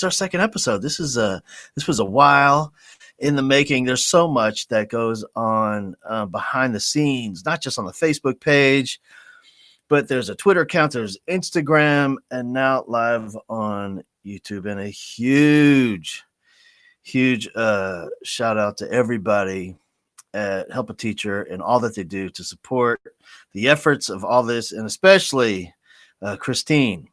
is our second episode. This was a while in the making. There's so much that goes on behind the scenes, not just on the Facebook page, but there's a Twitter account, there's Instagram, and now live on YouTube. And a huge shout out to everybody at Help a Teacher and all that they do to support the efforts of all this, and especially Christine,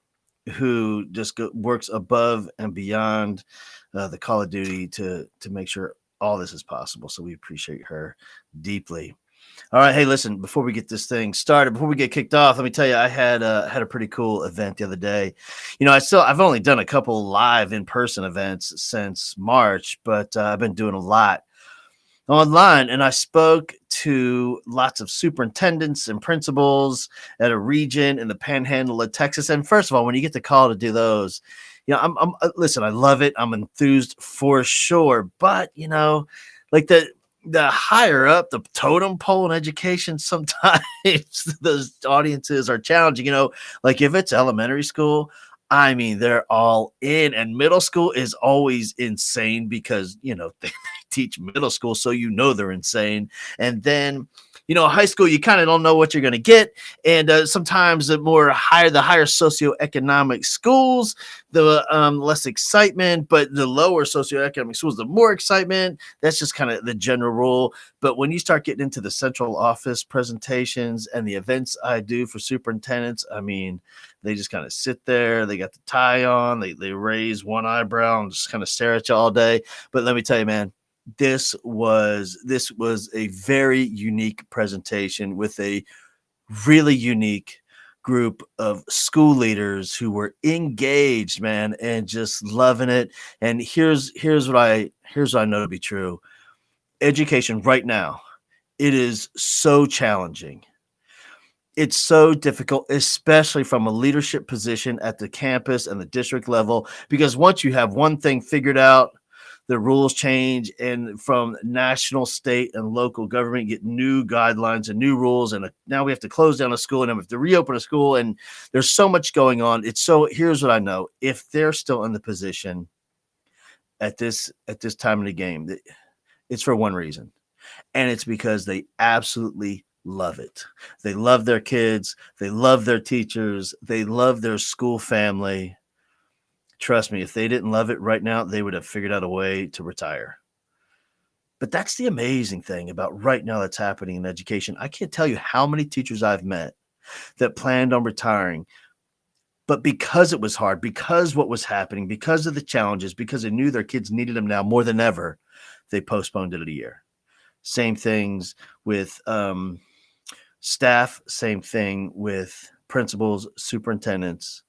who just works above and beyond the call of duty to make sure all this is possible. So we appreciate her deeply. All right. Hey, listen, before we get this thing started, before we get kicked off, let me tell you, I had a pretty cool event the other day. I've only done a couple live in-person events since March, but I've been doing a lot online, and I spoke to lots of superintendents and principals at a region in the Panhandle of Texas. And first of all, when you get the call to do those, listen, I love it. I'm enthused for sure. But, like the higher up the totem pole in education, sometimes those audiences are challenging, like if it's elementary school, I mean, they're all in, and middle school is always insane because, they teach middle school, so they're insane. And then, high school, you kind of don't know what you're going to get. And sometimes the higher socioeconomic schools, the less excitement, but the lower socioeconomic schools, the more excitement. That's just kind of the general rule. But when you start getting into the central office presentations and the events I do for superintendents, I mean, they just kind of sit there. They got the tie on. They raise one eyebrow and just kind of stare at you all day. But let me tell you, man, this was a very unique presentation with a really unique group of school leaders who were engaged, man, and just loving it. And here's what I know to be true. Education right now, it is so challenging. It's so difficult, especially from a leadership position at the campus and the district level, because once you have one thing figured out, the rules change, and from national, state, and local government get new guidelines and new rules. And now we have to close down a school and then we have to reopen a school. And there's so much going on. Here's what I know. If they're still in the position at this time of the game, it's for one reason. And it's because they absolutely love it. They love their kids. They love their teachers. They love their school family. Trust me, if they didn't love it right now, they would have figured out a way to retire. But that's the amazing thing about right now that's happening in education. I can't tell you how many teachers I've met that planned on retiring, but because it was hard, because what was happening, because of the challenges, because they knew their kids needed them now more than ever, they postponed it a year. Same things with staff, same thing with principals, superintendents.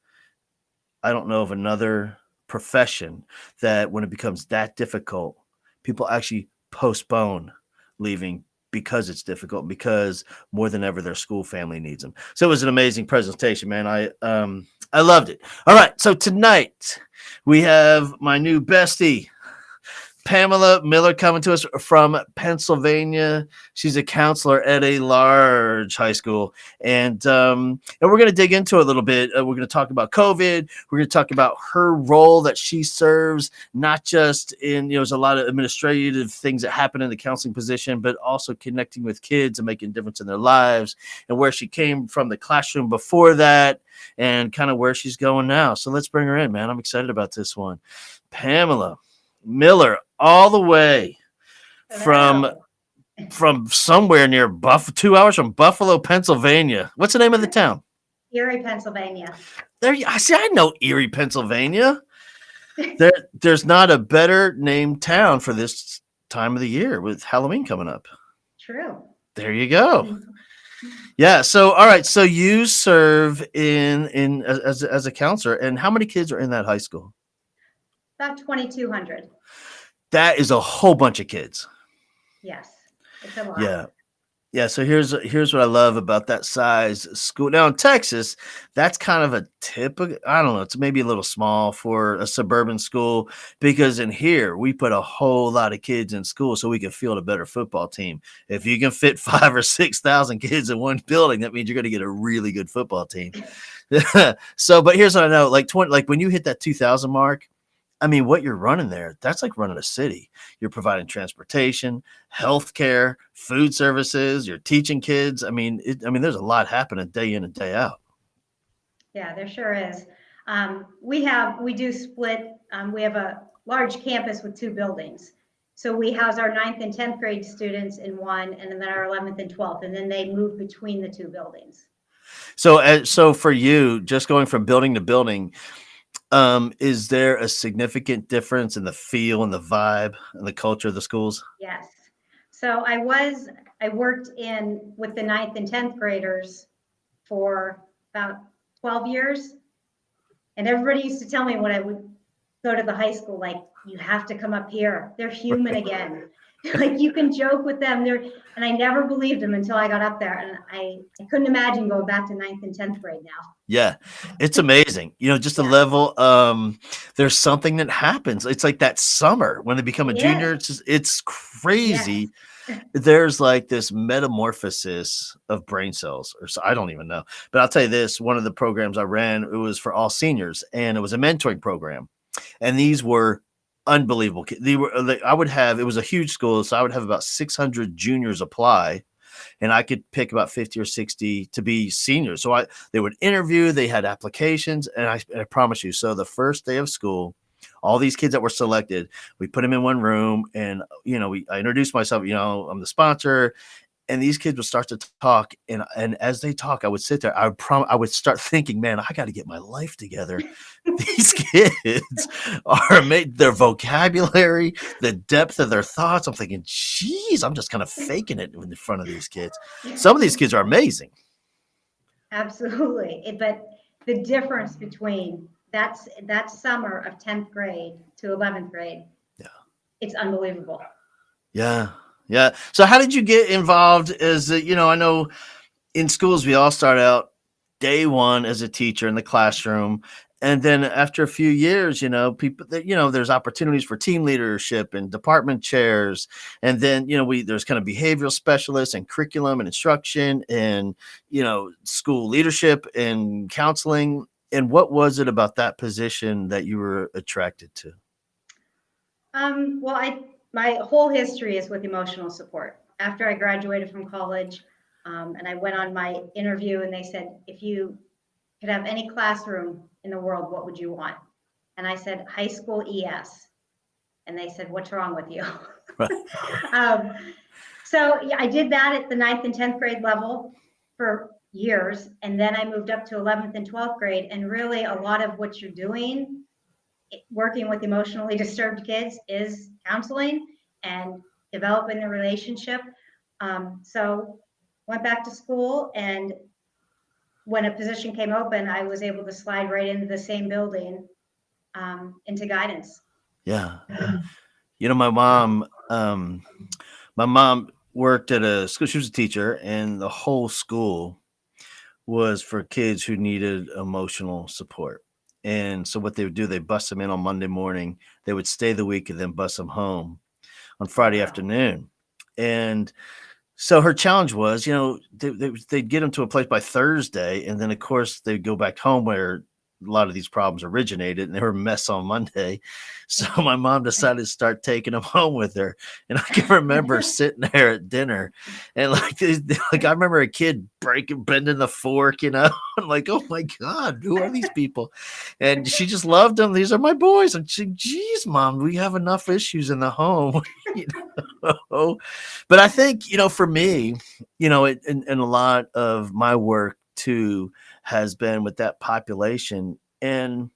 I don't know of another profession that when it becomes that difficult, people actually postpone leaving because it's difficult, because more than ever their school family needs them. So it was an amazing presentation, man. I loved it. All right. So tonight we have my new bestie, Pamela Miller, coming to us from Pennsylvania. She's a counselor at a large high school, and we're going to dig into it a little bit. We're going to talk about COVID. We're going to talk about her role that she serves, not just in, there's a lot of administrative things that happen in the counseling position, but also connecting with kids and making a difference in their lives, and where she came from the classroom before that, and kind of where she's going now. So let's bring her in, man. I'm excited about this one. Pamela Miller, all the way from somewhere near 2 hours from Buffalo, Pennsylvania. What's the name of the town? Erie, Pennsylvania. I know Erie, Pennsylvania. There's not a better named town for this time of the year with Halloween coming up. True. There you go. Yeah. So, all right. So you serve in as a counselor, and how many kids are in that high school? About 2,200. That is a whole bunch of kids. Yes, it's a lot. Yeah. So here's what I love about that size school. Now in Texas, that's kind of a typical. I don't know. It's maybe a little small for a suburban school, because in here we put a whole lot of kids in school so we can field a better football team. If you can fit 5,000 or 6,000 kids in one building, that means you're going to get a really good football team. So, but here's what I know: like when you hit that 2,000 mark, I mean, what you're running there, that's like running a city. You're providing transportation, healthcare, food services, you're teaching kids. I mean, there's a lot happening day in and day out. Yeah, there sure is. We do split, we have a large campus with 2 buildings. So we house our 9th and 10th grade students in one, and then our 11th and 12th, and then they move between the 2 buildings. So for you, just going from building to building, is there a significant difference in the feel and the vibe and the culture of the schools? Yes. So I worked with the 9th and 10th graders for about 12 years. And everybody used to tell me when I would go to the high school, like, you have to come up here. They're human again. Like, you can joke with them. And I never believed them until I got up there. And I couldn't imagine going back to 9th and 10th grade now. Yeah, it's amazing. Just the Yeah. level. There's something that happens. It's like that summer when they become a junior. It's crazy. Yes. There's like this metamorphosis of brain cells, or so I don't even know. But I'll tell you this: one of the programs I ran, it was for all seniors, and it was a mentoring program, and these were unbelievable. I would have. It was a huge school, so I would have about 600 juniors apply. And I could pick about 50 or 60 to be seniors. So they would interview, they had applications, and I promise you, so the first day of school, all these kids that were selected, we put them in one room, and I introduced myself, I'm the sponsor, and these kids would start to talk, and as they talk, I would sit there, I would start thinking, man, I got to get my life together. These kids are made, their vocabulary, the depth of their thoughts. I'm thinking, geez, I'm just kind of faking it in front of these kids. Some of these kids are amazing. Absolutely. But the difference between that summer of 10th grade to 11th grade, it's unbelievable. Yeah. Yeah. So how did you get involved I know in schools, we all start out day one as a teacher in the classroom. And then after a few years, people that, there's opportunities for team leadership and department chairs. And then, there's kind of behavioral specialists and curriculum and instruction and, school leadership and counseling. And what was it about that position that you were attracted to? Well, my whole history is with emotional support. After I graduated from college, and I went on my interview, and they said, if you could have any classroom in the world, what would you want? And I said, high school ES. And they said, what's wrong with you? So yeah, I did that at the 9th and 10th grade level for years. And then I moved up to 11th and 12th grade. And really, a lot of what you're doing, working with emotionally disturbed kids, is counseling and developing the relationship. So went back to school, and when a position came open, I was able to slide right into the same building, into guidance. Yeah. My mom worked at a school. She was a teacher, and the whole school was for kids who needed emotional support. And so what they would do, they bus them in on Monday morning. They would stay the week and then bus them home on Friday afternoon. And so her challenge was, they'd get them to a place by Thursday. And then, of course, they'd go back home where a lot of these problems originated, and they were a mess on Monday. So my mom decided to start taking them home with her. And I can remember sitting there at dinner, and like I remember a kid bending the fork, I'm like, oh my God, who are these people? And she just loved them. These are my boys. And she, geez, Mom, we have enough issues in the home. But I think, for me, in a lot of my work too has been with that population, and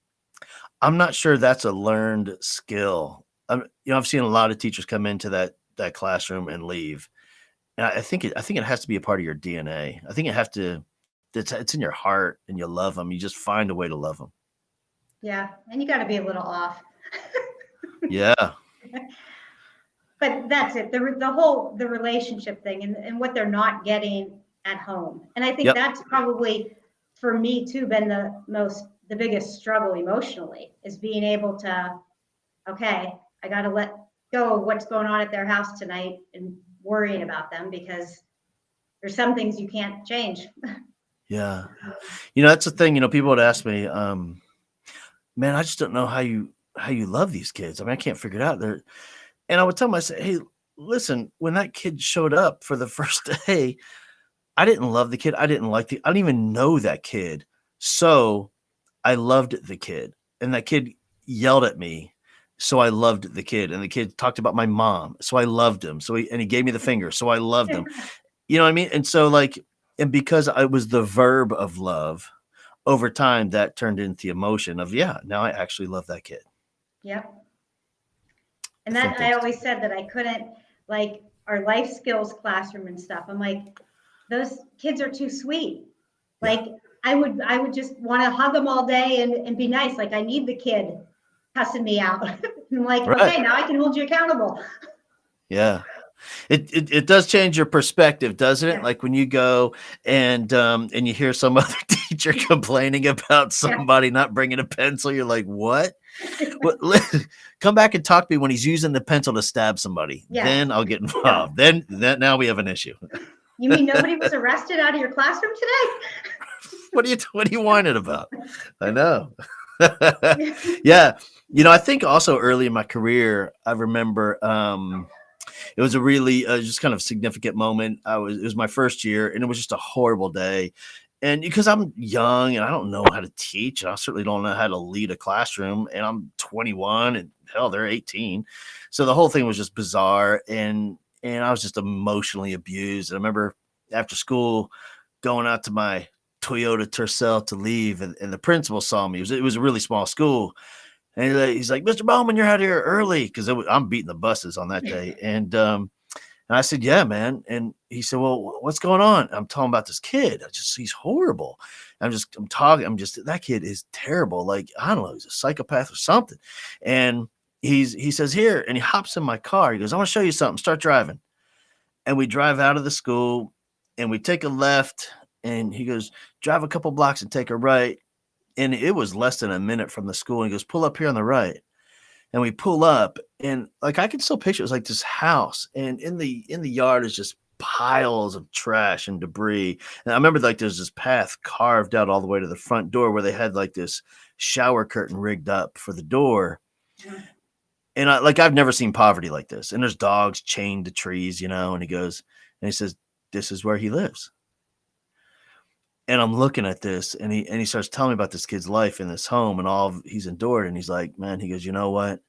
I'm not sure that's a learned skill. I've seen a lot of teachers come into that classroom and leave, and I think it has to be a part of your DNA. I think it's in your heart, and you love them. You just find a way to love them. Yeah, and you got to be a little off. Yeah. But that's it. The relationship thing, and what they're not getting at home. And I think that's probably, for me too, been the biggest struggle emotionally, is being able to, okay, I got to let go of what's going on at their house tonight and worrying about them, because there's some things you can't change. Yeah. That's the thing, people would ask me, man, I just don't know how you how you love these kids. I mean, I can't figure it out. And I would tell him, I said, hey, listen, when that kid showed up for the first day, I didn't love the kid. I didn't even know that kid. So I loved the kid. And that kid yelled at me. So I loved the kid. And the kid talked about my mom. So I loved him. And he gave me the finger. So I loved him. You know what I mean? And so and because I was the verb of love, over time that turned into the emotion of, yeah, now I actually love that kid. Yep. And that I always said that I couldn't, like our life skills classroom and stuff. I'm like, those kids are too sweet. Like I would just want to hug them all day and be nice. Like I need the kid cussing me out. I'm like, okay, now I can hold you accountable. Yeah. It does change your perspective, doesn't it? Like when you go and you hear some other teacher complaining about somebody not bringing a pencil, you're like, what? Come back and talk to me when he's using the pencil to stab somebody. Then I'll get involved. Then now we have an issue. You mean nobody was arrested out of your classroom today? What are you whining about? I know. Yeah. I think also early in my career, I remember it was a really just kind of significant moment. It was my first year, and it was just a horrible day. And because I'm young and I don't know how to teach, and I certainly don't know how to lead a classroom, and I'm 21 and hell, they're 18. So the whole thing was just bizarre, and I was just emotionally abused. And I remember after school going out to my Toyota Tercel to leave, and the principal saw me. It was a really small school. And he's like, Mr. Bowman, you're out here early, because I'm beating the buses on that day. And I said, yeah, man. And he said, well, what's going on? I'm talking about this kid. He's horrible. That kid is terrible. Like, I don't know, he's a psychopath or something. And he says, here, and he hops in my car. He goes, I want to show you something. Start driving. And we drive out of the school and we take a left, and he goes, drive a couple blocks and take a right. And it was less than a minute from the school. And he goes, pull up here on the right. And we pull up, and like I can still picture it was like this house, and in the yard is just piles of trash and debris. And I remember like there's this path carved out all the way to the front door where they had like this shower curtain rigged up for the door. And I've never seen poverty like this. And there's dogs chained to trees, and he says, this is where he lives. And I'm looking at this, and he starts telling me about this kid's life in this home and all he's endured. And he's like, man, he goes, you know what?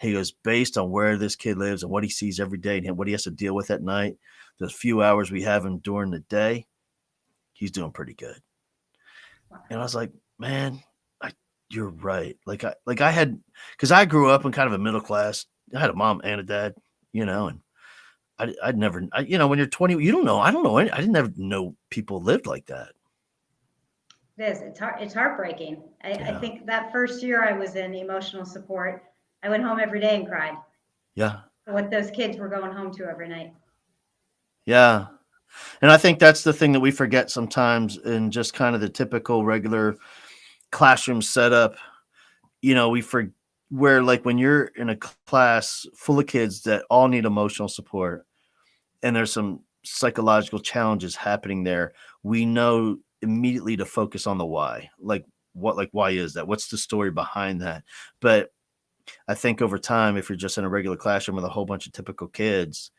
He goes, based on where this kid lives and what he sees every day and what he has to deal with at night, those few hours we have him during the day, he's doing pretty good. And I was like, man, you're right. I had, because I grew up in kind of a middle class. I had a mom and a dad, and I'd never, when you're 20, you don't know. I don't know. I didn't ever know people lived like that. It is. It's heartbreaking. I think that first year I was in emotional support, I went home every day and cried. Yeah. What those kids were going home to every night. Yeah. And I think that's the thing that we forget sometimes in just kind of the typical regular classroom setup. Where like when you're in a class full of kids that all need emotional support and there's some psychological challenges happening there, we know immediately to focus on the why. Why is that? What's the story behind that? But I think over time, if you're just in a regular classroom with a whole bunch of typical kids,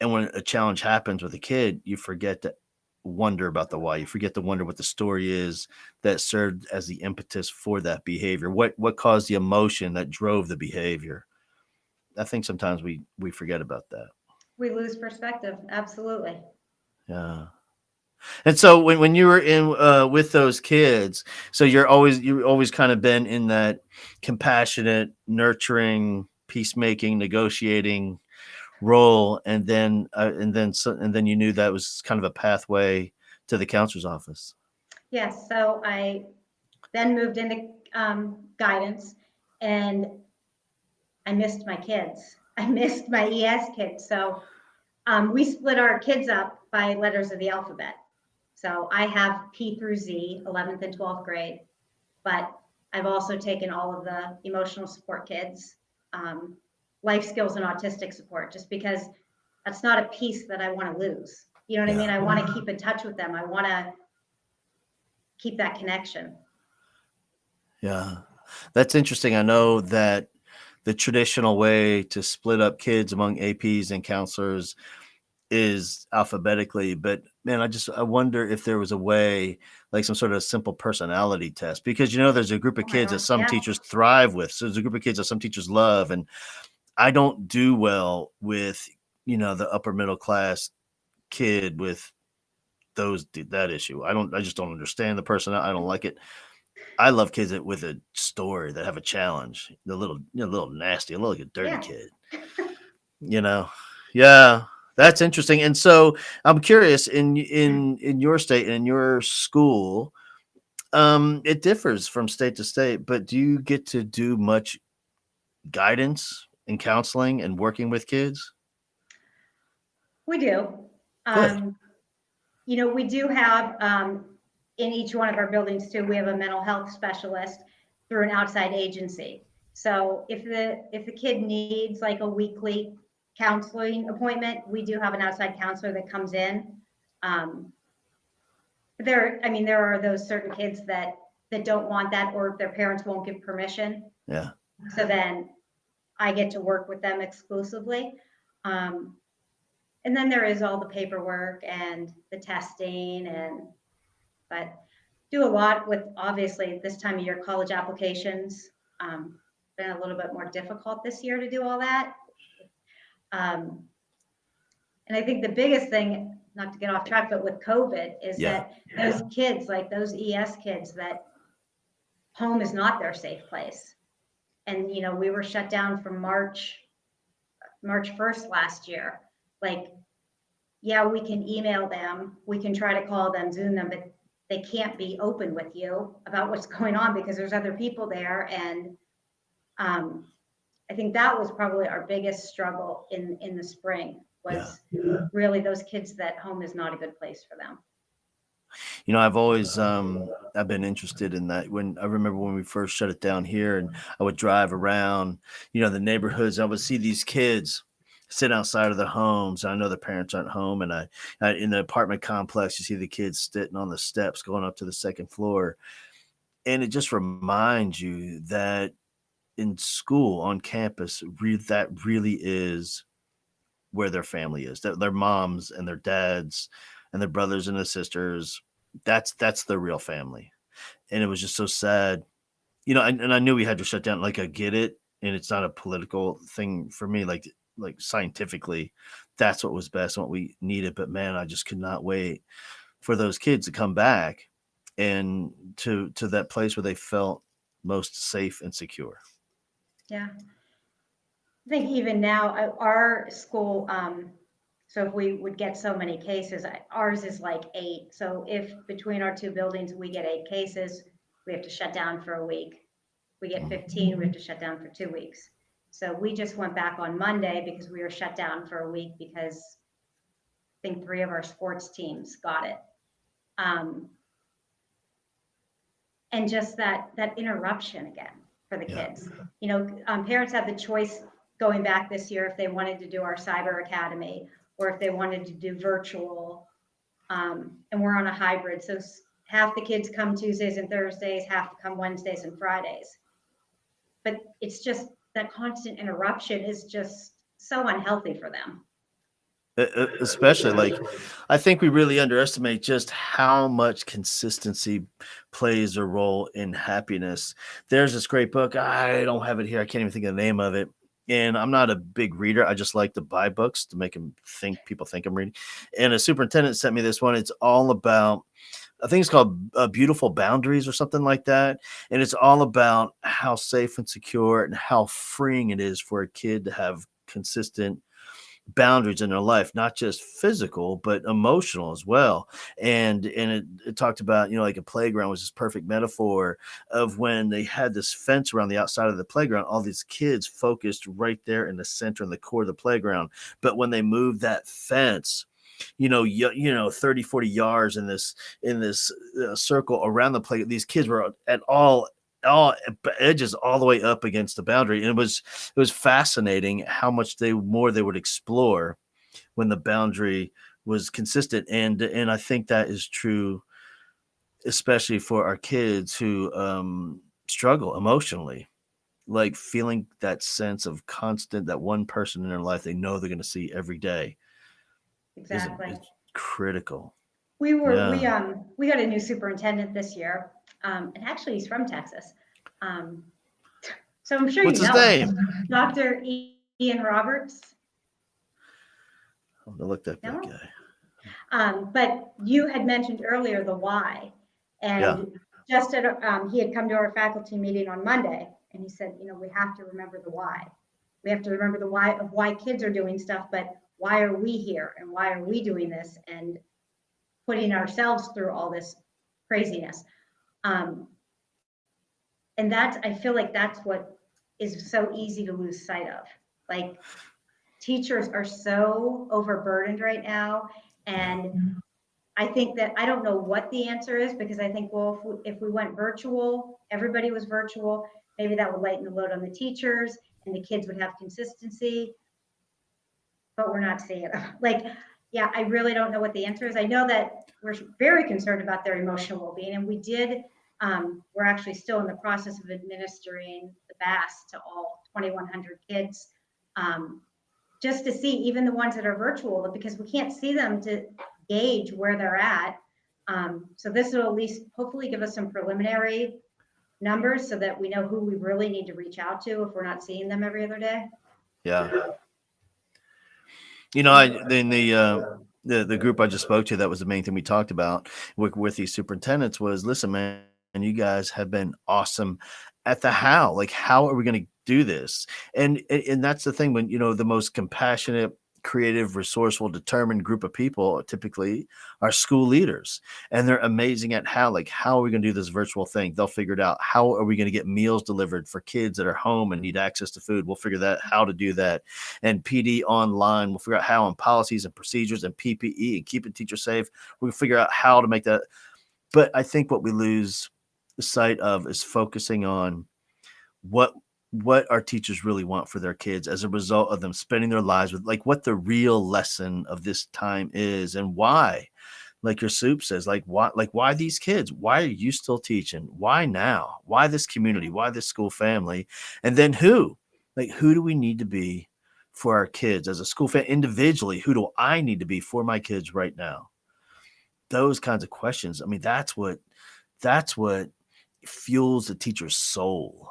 and when a challenge happens with a kid, you forget to wonder about the why. You forget to wonder what the story is that served as the impetus for that behavior. What caused the emotion that drove the behavior? I think sometimes we forget about that. We lose perspective. Absolutely. Yeah. And so when you were in with those kids, so you've always kind of been in that compassionate, nurturing, peacemaking, negotiating role, and then you knew that was kind of a pathway to the counselor's office. Yes. So I then moved into guidance, and I missed my kids. I missed my ES kids. So we split our kids up by letters of the alphabet. So I have P through Z, 11th and 12th grade, but I've also taken all of the emotional support kids, life skills and autistic support, just because that's not a piece that I want to lose. You know what I mean? I want to keep in touch with them. I want to keep that connection. Yeah. That's interesting. I know that the traditional way to split up kids among APs and counselors is alphabetically, but man, I wonder if there was a way, like some sort of simple personality test, because there's a group of Oh my kids that gosh, some yeah. teachers thrive with. So there's a group of kids that some teachers love, and I don't do well with the upper middle class kid with that issue. I just don't understand the person. I don't like it. I love kids with a story, that have a challenge. The little, little nasty, a little like a dirty Yeah. kid. You know, yeah, that's interesting. And so I'm curious, in your state and in your school, it differs from state to state. But do you get to do much guidance and counseling and working with kids? We do. Good. Um, we do have in each one of our buildings too, we have a mental health specialist through an outside agency. So if the kid needs like a weekly counseling appointment, we do have an outside counselor that comes in. Um, there are those certain kids that don't want that, or their parents won't give permission. Yeah. So then I get to work with them exclusively. Um, and then there is all the paperwork and the testing, but do a lot with, obviously, this time of year, college applications. Been a little bit more difficult this year to do all that. Um, and I think the biggest thing, not to get off track, but with COVID, is Yeah. that those kids, like those ES kids, that home is not their safe place. And we were shut down from March 1st last year. Like, yeah, we can email them, we can try to call them, Zoom them, but they can't be open with you about what's going on because there's other people there. And I think that was probably our biggest struggle in the spring, Yeah. was really those kids that home is not a good place for them. I've always I've been interested in that. When I remember when we first shut it down here, and I would drive around, the neighborhoods, I would see these kids sit outside of their homes. I know their parents aren't home, and I in the apartment complex, you see the kids sitting on the steps going up to the second floor, and it just reminds you that in school, on campus, that really is where their family is. Their moms and their dads and their brothers and their sisters. That's their real family. And it was just so sad. And I knew we had to shut down. Like, I get it, and it's not a political thing for me. Like scientifically, that's what was best and what we needed. But man, I just could not wait for those kids to come back and to that place where they felt most safe and secure. Yeah. I think even now, our school, so if we would get so many cases, ours is like 8. So if between our two buildings we get 8 cases, we have to shut down for a week. We get 15, we have to shut down for 2 weeks. So we just went back on Monday because we were shut down for a week because I think 3 of our sports teams got it. And just that interruption again for the Yeah. kids. Parents had the choice going back this year if they wanted to do our cyber academy or if they wanted to do virtual. And we're on a hybrid, so half the kids come Tuesdays and Thursdays, half come Wednesdays and Fridays. But it's just that constant interruption is just so unhealthy for them. Especially, like, I think we really underestimate just how much consistency plays a role in happiness. There's this great book. I don't have it here. I can't even think of the name of it. And I'm not a big reader. I just like to buy books to make people think I'm reading. And a superintendent sent me this one. It's all about, I think it's called Beautiful Boundaries or something like that. And it's all about how safe and secure and how freeing it is for a kid to have consistent boundaries in their life, not just physical but emotional as well. And it talked about, like a playground was this perfect metaphor of when they had this fence around the outside of the playground, all these kids focused right there in the center, in the core of the playground. But when they moved that fence, 30, 40 yards in this circle around the play, these kids were at all edges all the way up against the boundary. And it was fascinating how much they would explore when the boundary was consistent. And I think that is true, especially for our kids who struggle emotionally, like feeling that sense of constant, that one person in their life they know they're going to see every day Exactly. is critical. We were Yeah. we got a new superintendent this year, and actually he's from Texas. Um, so I'm sure What's you his know him, name? Dr. Ian Roberts. I'm gonna look up that No, guy. but you had mentioned earlier the why, Yeah. and just at he had come to our faculty meeting on Monday, and he said, we have to remember the why. We have to remember the why of why kids are doing stuff, but why are we here and why are we doing this and putting ourselves through all this craziness. Um, and that's, I feel like that's what is so easy to lose sight of. Like teachers are so overburdened right now. And I think that I don't know what the answer is because I think, well, if we went virtual, everybody was virtual, maybe that would lighten the load on the teachers and the kids would have consistency, but we're not seeing it. Like, yeah, I really don't know what the answer is. I know that we're very concerned about their emotional well-being, and we're actually still in the process of administering the BAS to all 2,100 kids, just to see even the ones that are virtual, because we can't see them to gauge where they're at. So this will at least hopefully give us some preliminary numbers so that we know who we really need to reach out to if we're not seeing them every other day. Yeah. Then the group I just spoke to, that was the main thing we talked about with these superintendents was, listen, man, you guys have been awesome at the how. Like, how are we going to do this? And that's the thing when the most compassionate, creative, resourceful, determined group of people typically are school leaders, and they're amazing at how. Like, how are we going to do this virtual thing? They'll figure it out. How are we going to get meals delivered for kids that are home and need access to food? We'll figure that how to do that. And PD online, we'll figure out how, and policies and procedures and PPE and keeping teachers safe. We'll figure out how to make that. But I think what we lose sight of is focusing on what our teachers really want for their kids as a result of them spending their lives with, like, what the real lesson of this time is and why. Like your soup says, why these kids? Why are you still teaching? Why now? Why this community? Why this school family? And then who do we need to be for our kids as a school family individually? Who do I need to be for my kids right now? Those kinds of questions. I mean, that's what fuels the teacher's soul.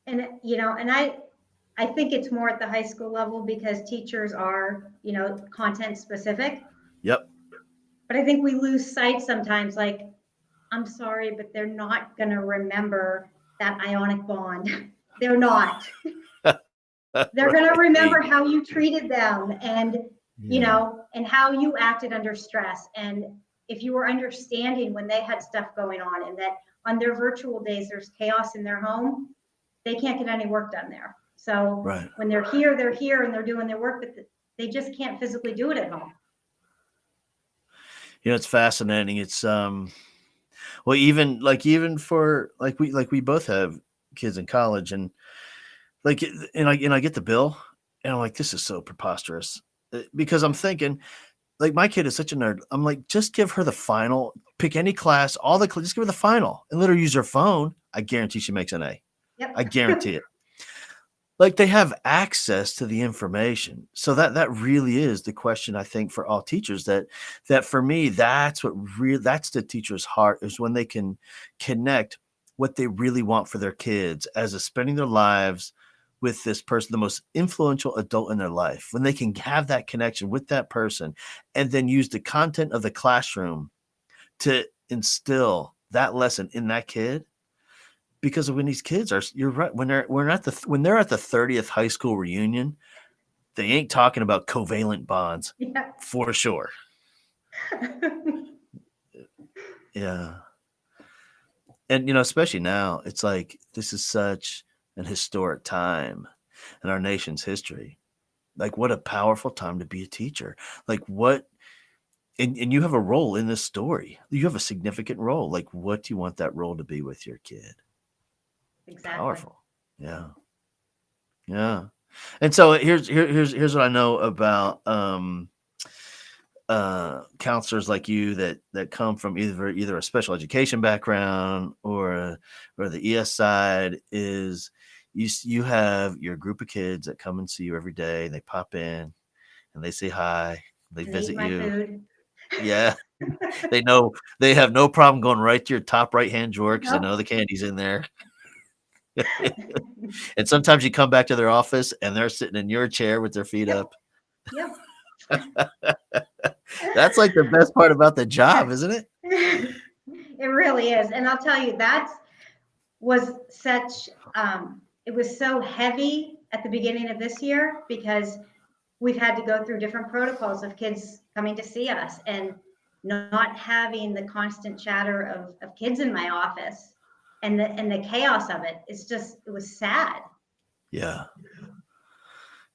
And I think it's more at the high school level because teachers are, content specific. Yep. But I think we lose sight sometimes, like, I'm sorry, but they're not going to remember that ionic bond. They're not. They're going to remember how you treated them and, and how you acted under stress. And if you were understanding when they had stuff going on and that on their virtual days, there's chaos in their home, they can't get any work done there. So Right. when they're here and they're doing their work, but they just can't physically do it at home. It's fascinating. It's well, even for we both have kids in college, and I get the bill, and I'm like, this is so preposterous, because I'm thinking, like, my kid is such a nerd. I'm like, just give her the final, pick any class, just give her the final and let her use her phone. I guarantee she makes an A. Yep. I guarantee it. Like, they have access to the information. So that really is the question, I think, for all teachers, that for me, that's the teacher's heart, is when they can connect what they really want for their kids as a spending their lives with this person, the most influential adult in their life, when they can have that connection with that person and then use the content of the classroom to instill that lesson in that kid. Because when these kids are, you're right, when they're at the 30th high school reunion, they ain't talking about covalent bonds. Yeah. For sure. Yeah. And especially now, it's like, this is such an historic time in our nation's history. Like, what a powerful time to be a teacher. Like, and you have a role in this story. You have a significant role. Like, what do you want that role to be with your kid? Exactly. Powerful. Yeah. Yeah. And so here's what I know about counselors like you that come from either a special education background or the ES side is you have your group of kids that come and see you every day. They pop in and they say hi. They And they eat visit my you. food. Yeah, they know they have no problem going right to your top right hand drawer because they Nope. know the candy's in there. And sometimes you come back to their office and they're sitting in your chair with their feet Yep. up. Yep. That's like the best part about the job, Yeah. isn't it? It really is. And I'll tell you, that's was such it was so heavy at the beginning of this year because we've had to go through different protocols of kids coming to see us and not having the constant chatter of kids in my office and the chaos of it. It's just it was sad. Yeah.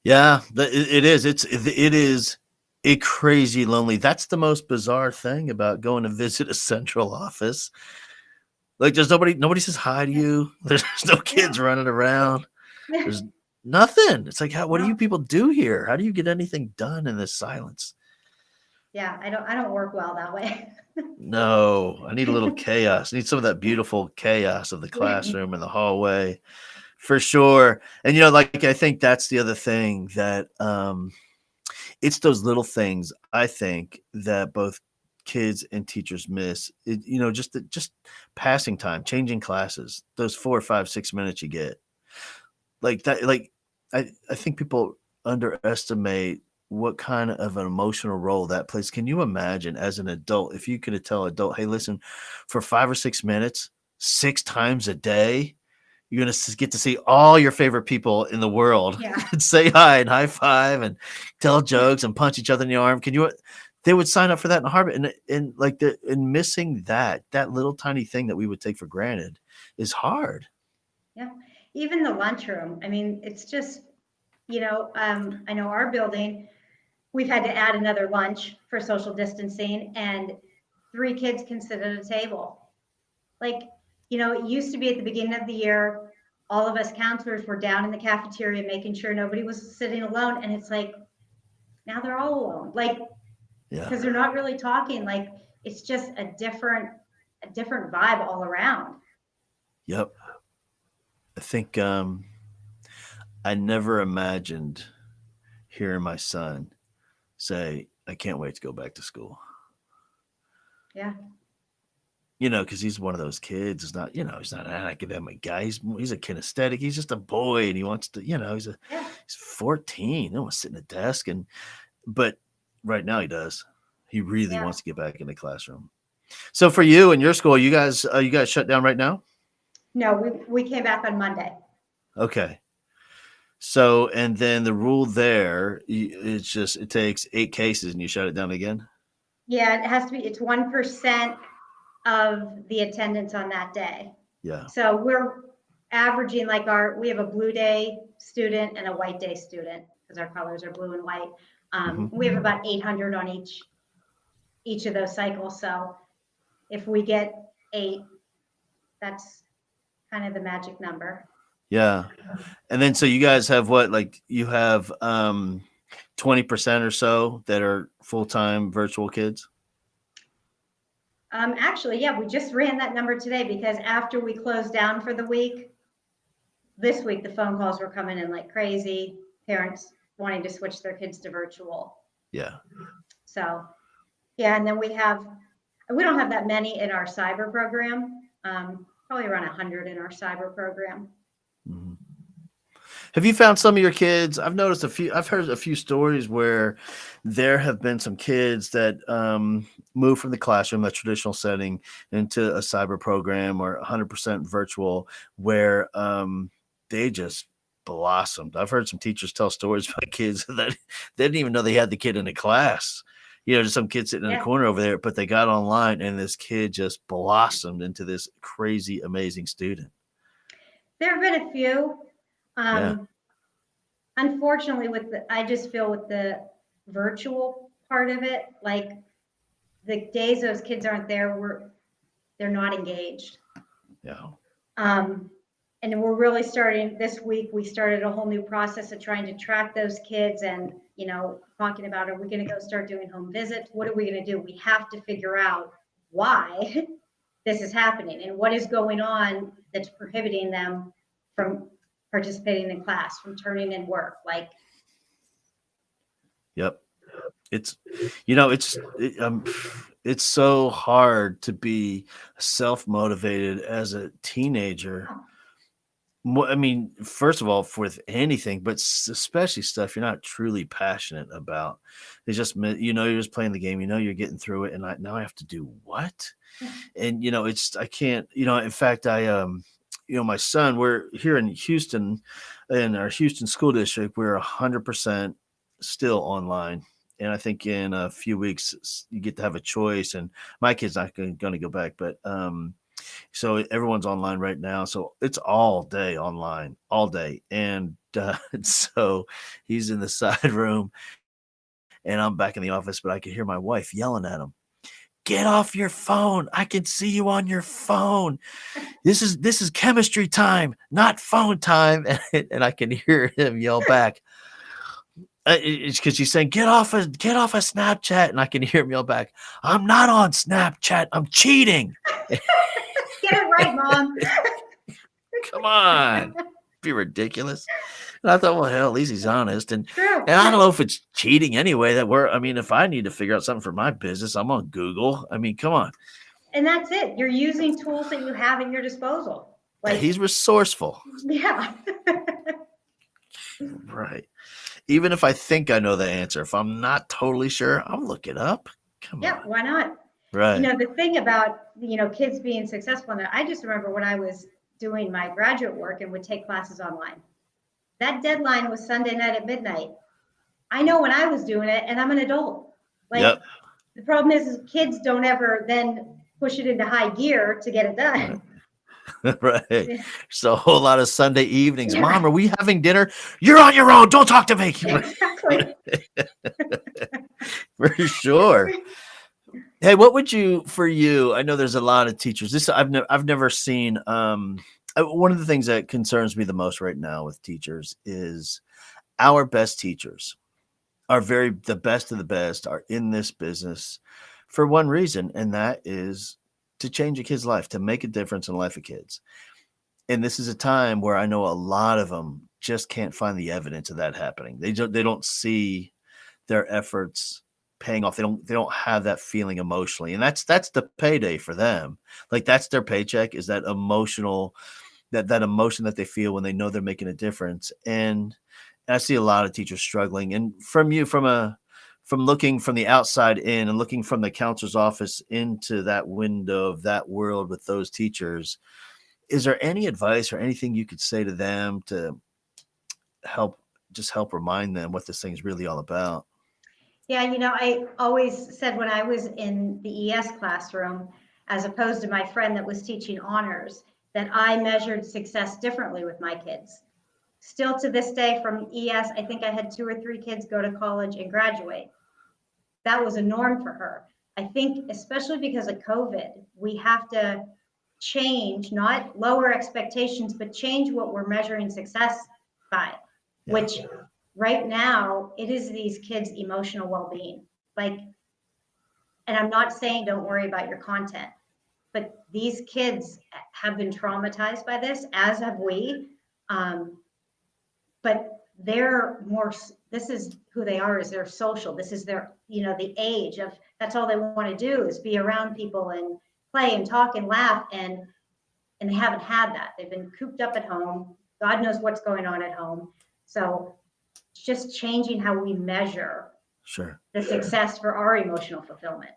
Yeah, it is. It is a crazy lonely. That's the most bizarre thing about going to visit a central office. Like, there's nobody says hi to you. There's no Yeah. kids running around. There's nothing. It's like, what do you No. people do here? How do you get anything done in this silence? Yeah, I don't work well that way. No, I need a little chaos. I need some of that beautiful chaos of the classroom and the hallway, for sure. And like I think that's the other thing that it's those little things I think that both kids and teachers miss. Just passing time, changing classes, those 4 or 5 6 minutes you get like that. Like I think people underestimate what kind of an emotional role that plays. Can you imagine as an adult if you could tell an adult, hey, listen, for 5 or 6 minutes, 6 times a day, you're going to get to see all your favorite people in the world Yeah. and say hi and high five and tell jokes and punch each other in the arm. They would sign up for that in a heartbeat. And missing that little tiny thing that we would take for granted is hard. Yeah. Even the lunchroom. I mean, it's just, I know our building, we've had to add another lunch for social distancing, and 3 kids can sit at a table. Like, it used to be at the beginning of the year, all of us counselors were down in the cafeteria making sure nobody was sitting alone. And it's like, now they're all alone. Like, Yeah. because they're not really talking. Like, it's just a different vibe all around. Yep. I think I never imagined hearing my son say, I can't wait to go back to school. Yeah. Because he's one of those kids. He's not, he's not an academic guy. He's a kinesthetic. He's just a boy, and he wants to, Yeah. he's 14. He don't want to sit in a desk, but right now he does. He really Yeah. wants to get back in the classroom. So for you and your school, you guys shut down right now? No, we came back on Monday. Okay. So and then the rule there, it's just it takes 8 cases and you shut it down again. Yeah, it has to be, it's 1% of the attendance on that day. Yeah. So we're averaging like we have a blue day student and a white day student because our colors are blue and white. Hmm. We have about 800 on each of those cycles. So if we get 8, that's kind of the magic number. Yeah. And then so you guys have what, like you have 20% or so that are full-time virtual kids? Actually, yeah, we just ran that number today because after we closed down for the week, this week the phone calls were coming in like crazy, parents wanting to switch their kids to virtual. Yeah. So, yeah, and then we don't have that many in our cyber program, probably around 100 in our cyber program. Mhm. Have you found some of your kids? I've heard a few stories where there have been some kids that move from the classroom, that traditional setting, into a cyber program or 100% virtual, where they just blossomed. I've heard some teachers tell stories about kids that they didn't even know they had the kid in the class. Just some kid sitting in a Yeah, corner over there, but they got online and this kid just blossomed into this crazy, amazing student. there have been a few. Yeah. Um, Unfortunately, I just feel with the virtual part of it, like the days those kids aren't there, they're not engaged. Yeah. Um, and we're really starting this week. We started a whole new process of trying to track those kids and, talking about, are we going to go start doing home visits? What are we going to do? We have to figure out why this is happening and what is going on that's prohibiting them from participating in class, from turning in work. Like, Yep. It's, it's so hard to be self-motivated as a teenager. I mean, first of all, with anything, but especially stuff you're not truly passionate about. It's just, you're just playing the game, you're getting through it. And now I have to do what? And, I can't, in fact, my son, we're here in Houston, in our Houston school district, we're 100% still online. And I think in a few weeks you get to have a choice, and my kid's not going to go back, but, so everyone's online right now. So it's all day online, all day. And so he's in the side room and I'm back in the office, but I could hear my wife yelling at him, "Get off your phone. I can see you on your phone. This is chemistry time, not phone time." And I can hear him yell back. It's because she's saying, get off of Snapchat. And I can hear him yell back, "I'm not on Snapchat. I'm cheating." Get it right, Mom. Come on. Be ridiculous. And I thought, well, hell, at least he's honest. And True. and I don't know if it's cheating anyway. If I need to figure out something for my business, I'm on Google. I mean, come on. And that's it. You're using tools that you have at your disposal. Like, he's resourceful. Yeah. Right. Even if I think I know the answer, if I'm not totally sure, I'll look it up. Come on. Yeah, why not? Right. The thing about, kids being successful in that, I just remember when I was doing my graduate work and would take classes online. That deadline was Sunday night at midnight. I know when I was doing it, and I'm an adult. Like, yep. The problem is kids don't ever then push it into high gear to get it done. Right. So a whole lot of Sunday evenings. Yeah. Mom, are we having dinner? You're on your own. Don't talk to me. Exactly. For sure. Hey, what would for you? I know there's a lot of teachers. I've never seen. One of the things that concerns me the most right now with teachers is our best teachers are the best of the best are in this business for one reason, and that is to change a kid's life, to make a difference in the life of kids. And this is a time where I know a lot of them just can't find the evidence of that happening. They don't see their efforts paying off. They don't have that feeling emotionally. And that's the payday for them. Like, that's their paycheck, is that emotional, that emotion that they feel when they know they're making a difference. And I see a lot of teachers struggling. And from looking from the outside in and looking from the counselor's office into that window of that world with those teachers, is there any advice or anything you could say to them to help remind them what this thing is really all about? Yeah, I always said when I was in the ES classroom, as opposed to my friend that was teaching honors, that I measured success differently with my kids. Still to this day from ES, I think I had 2 or 3 kids go to college and graduate. That was a norm for her. I think especially because of COVID, we have to change, not lower expectations, but change what we're measuring success by, which right now it is these kids' emotional well-being. Like, and I'm not saying don't worry about your content, but these kids have been traumatized by this, as have we. But they're more, this is who they are, is they're social. This is their, the age of, that's all they want to do is be around people and play and talk and laugh. And they haven't had that. They've been cooped up at home. God knows what's going on at home. So it's just changing how we measure the success for our emotional fulfillment.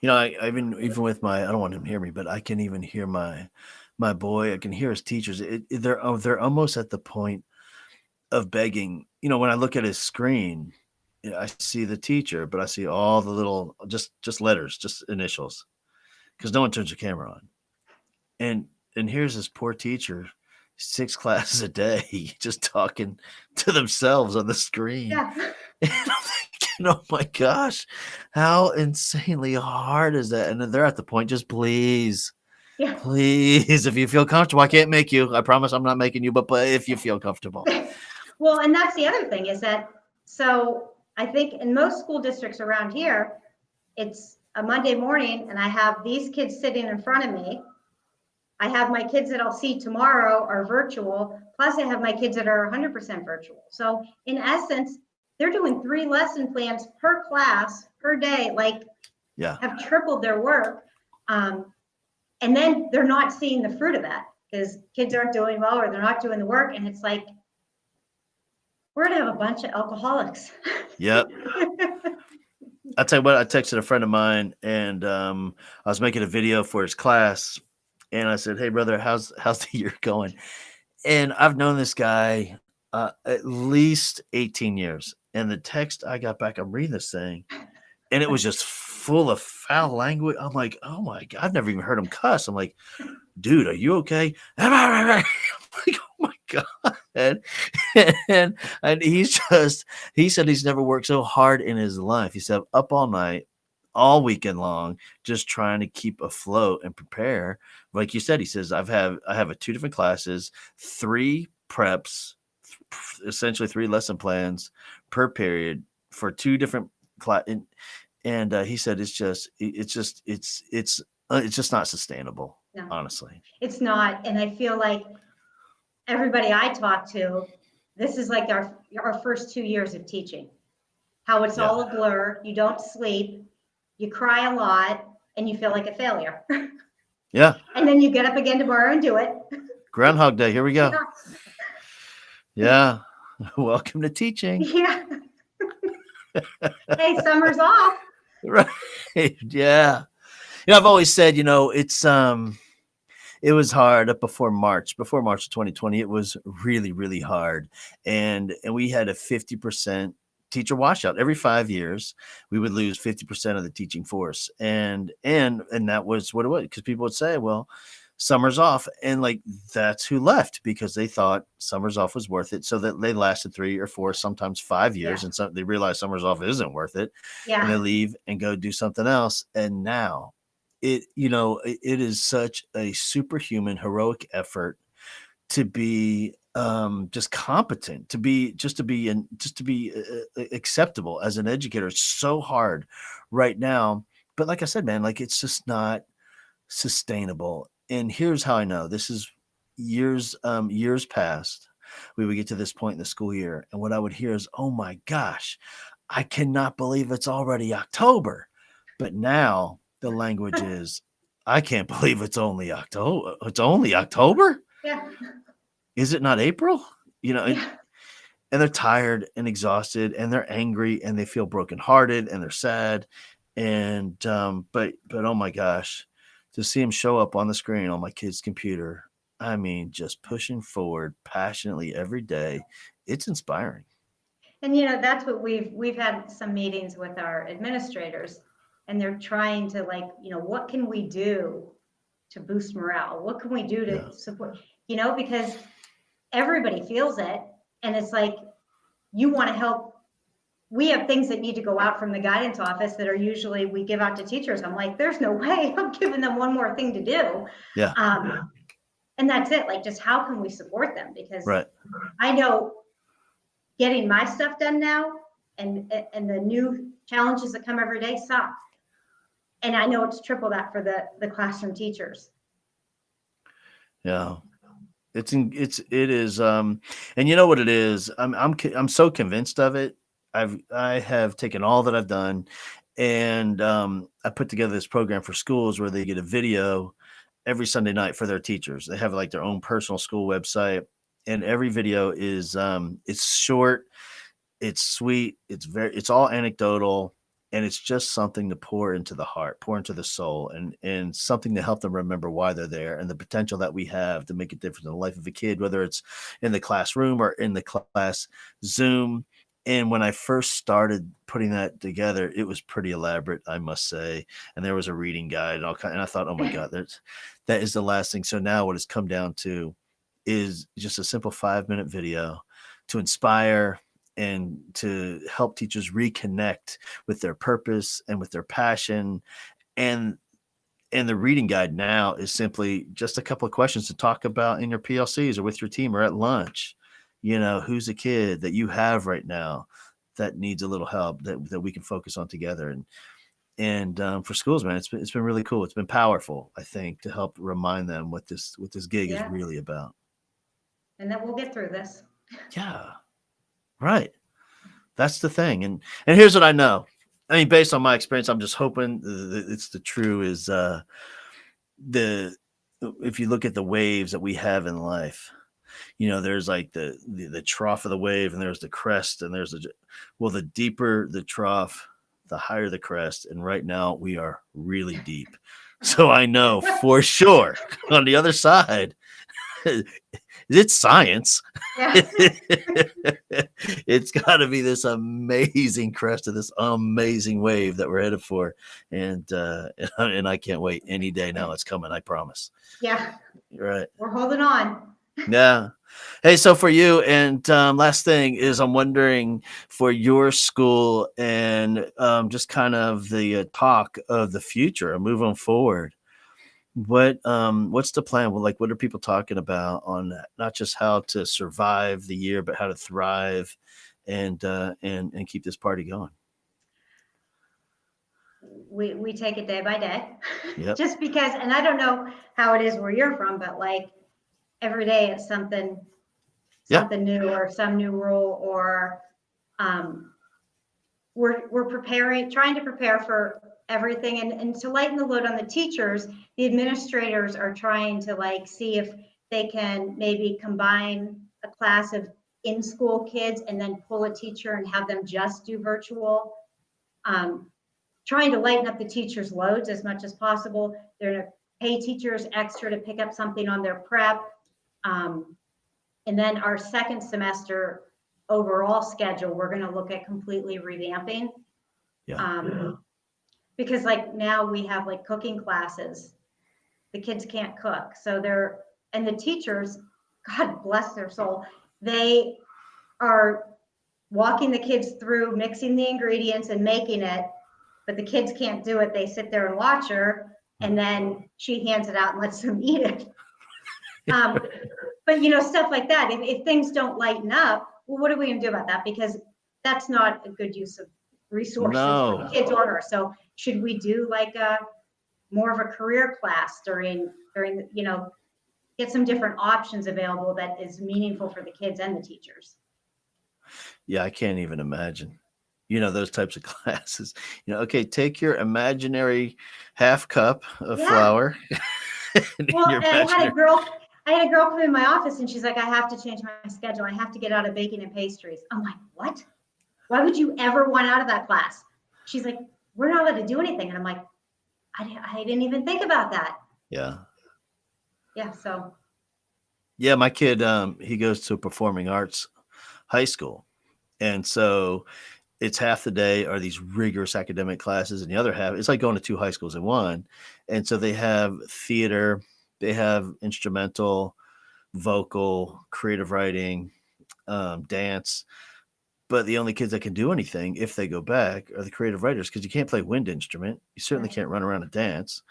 I've been, even with I don't want him to hear me, but I can even hear my boy. I can hear his teachers. They're almost at the point of begging. When I look at his screen, I see the teacher, but I see all the little, just letters, just initials, because no one turns their camera on. And here's this poor teacher, 6 classes a day, just talking to themselves on the screen. Yeah. And I'm thinking, oh my gosh, how insanely hard is that? And they're at the point, just please Yeah. Please, if you feel comfortable, I can't make you. I promise I'm not making you, but if you feel comfortable. Well, and that's the other thing is that, so I think in most school districts around here, it's a Monday morning and I have these kids sitting in front of me. I have my kids that I'll see tomorrow are virtual, plus I have my kids that are 100% virtual. So in essence, they're doing 3 lesson plans per class per day, like Yeah. have tripled their work. And then they're not seeing the fruit of that because kids aren't doing well or they're not doing the work. And it's like, we're gonna have a bunch of alcoholics. Yep. I'll tell you what, I texted a friend of mine and I was making a video for his class and I said, "Hey brother, how's the year going?" And I've known this guy at least 18 years. And the text I got back, I'm reading this thing, and it was just full of foul language. I'm like, oh my God, I've never even heard him cuss. I'm like, dude, are you okay? I'm like, oh my God. And he said he's never worked so hard in his life. He said up all night, all weekend long, just trying to keep afloat and prepare. Like you said, he says, I have 2 different classes, 3 preps, essentially 3 lesson plans per period for 2 different class. And he said it's just not sustainable, No, honestly. it's not. And I feel like everybody I talk to, this is like our first 2 years of teaching, how it's Yeah. all a blur. You don't sleep, you cry a lot, and you feel like a failure. Yeah. And then you get up again tomorrow and do it. Groundhog Day. Here we go. Yeah. Yeah. Welcome to teaching. Yeah. Hey, summer's off. Right. Yeah. I've always said, it was hard up before March of 2020. It was really, really hard. And we had a 50% teacher washout every 5 years. We would lose 50% of the teaching force. And that was what it was. Because people would say, well, summer's off. And like, that's who left because they thought summer's off was worth it. So that they lasted 3 or 4, sometimes 5 years. Yeah. And so they realized summer's off isn't worth it. And they Yeah. leave and go do something else. And now it is such a superhuman heroic effort to be just competent, to be acceptable as an educator. It's so hard right now, but like I said, man, like it's just not sustainable. And here's how I know. This is years past. We would get to this point in the school year, and what I would hear is, "Oh my gosh, I cannot believe it's already October." But now the language is, "I can't believe it's only October. It's only October? Yeah. Is it not April?" And, Yeah. and they're tired and exhausted and they're angry and they feel brokenhearted and they're sad. And but oh my gosh, to see them show up on the screen on my kid's computer, I mean, just pushing forward passionately every day, it's inspiring. And that's what we've had some meetings with our administrators, and they're trying to, like, what can we do to boost morale? What can we do Yeah. to support? Because everybody feels it, and it's like you want to help. We have things that need to go out from the guidance office that are usually we give out to teachers. I'm like, there's no way I'm giving them one more thing to do. Yeah. And that's it. Like, just how can we support them? Because Right. I know getting my stuff done now and the new challenges that come every day suck. And I know it's triple that for the classroom teachers. Yeah. It is and you know what it is? I'm so convinced of it. I have taken all that I've done and I put together this program for schools where they get a video every Sunday night for their teachers. They have like their own personal school website and every video is it's short, it's sweet, it's all anecdotal, and it's just something to pour into the heart, pour into the soul, and something to help them remember why they're there and the potential that we have to make a difference in the life of a kid, whether it's in the classroom or in the class Zoom. And when I first started putting that together, it was pretty elaborate, I must say. And there was a reading guide and all kind. And I thought, oh my God, that is the last thing. So now what it's come down to is just a simple 5-minute video to inspire and to help teachers reconnect with their purpose and with their passion. And And the reading guide now is simply just a couple of questions to talk about in your PLCs or with your team or at lunch. Who's a kid that you have right now that needs a little help that we can focus on together. And for schools, man, it's been really cool. It's been powerful, I think, to help remind them what this gig is Yeah. really about. And then we'll get through this. Yeah, right. That's the thing. And here's what I know. I mean, based on my experience, I'm just hoping it's the true is the if you look at the waves that we have in life, there's like the trough of the wave, and there's the crest, and the deeper the trough, the higher the crest, and right now we are really deep. So I know for sure on the other side, it's science. Yeah. It's got to be this amazing crest of this amazing wave that we're headed for, and I can't wait any day now. It's coming, I promise. Yeah. Right. We're holding on. Yeah. Hey, so for you, and last thing is, I'm wondering for your school and just kind of the talk of the future and moving forward. What's the plan? Well, like, what are people talking about on that? Not just how to survive the year, but how to thrive and keep this party going. We take it day by day. Yep. Just because, and I don't know how it is where you're from, but like every day it's something new or some new rule, or we're trying to prepare for everything, and to lighten the load on the teachers. The administrators are trying to like see if they can maybe combine a class of in-school kids and then pull a teacher and have them just do virtual. Trying to lighten up the teachers' loads as much as possible. They're going to pay teachers extra to pick up something on their prep. And then our second semester overall schedule, we're going to look at completely revamping. Because like now we have like cooking classes. The kids can't cook. So and the teachers, God bless their soul, they are walking the kids through mixing the ingredients and making it, but the kids can't do it. They sit there and watch her, and then she hands it out and lets them eat it. But stuff like that. If things don't lighten up, well, what are we going to do about that? Because that's not a good use of resources for the kids or her. So should we do like more of a career class during get some different options available that is meaningful for the kids and the teachers? Yeah, I can't even imagine. Those types of classes. Okay, take your imaginary half cup of flour. Well, I had a girl come in my office and she's like, I have to change my schedule. I have to get out of baking and pastries. I'm like, what? Why would you ever want out of that class? She's like, we're not allowed to do anything. And I'm like, I didn't even think about that. Yeah. Yeah. So. Yeah, my kid, he goes to a performing arts high school. And so it's half the day are these rigorous academic classes, and the other half, it's like going to two high schools in one. And so they have theater, they have instrumental, vocal, creative writing, dance. But the only kids that can do anything if they go back are the creative writers, because you can't play wind instrument. You certainly can't run around and dance.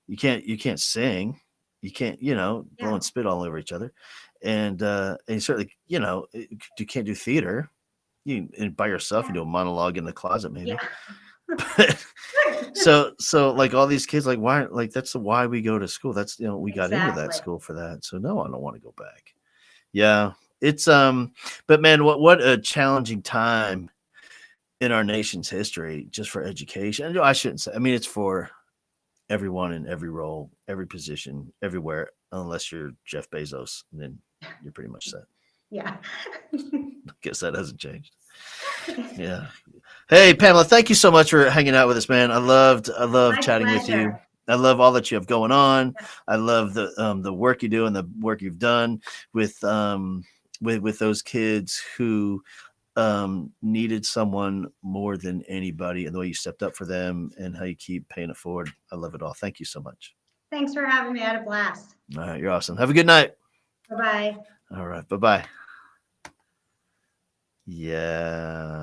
You can't sing. You can't, blowing spit all over each other. And you certainly, you can't do theater. You by yourself, you do a monologue in the closet, maybe. Yeah. so like all these kids, like why, like that's why we go to school. That's we got into that school for that. So no, I don't want to go back. Yeah, it's but man, what a challenging time in our nation's history just for education. I shouldn't say. I mean, it's for everyone in every role, every position, everywhere, unless you're Jeff Bezos, and then you're pretty much set. Yeah. I guess that hasn't changed. Yeah. Hey, Pamela, thank you so much for hanging out with us, man. I love chatting with you. I love all that you have going on. I love the work you do and the work you've done with those kids who needed someone more than anybody, and the way you stepped up for them and how you keep paying it forward. I love it all. Thank you so much. Thanks for having me. I had a blast. All right. You're awesome. Have a good night. Bye-bye. All right. Bye-bye. Yeah.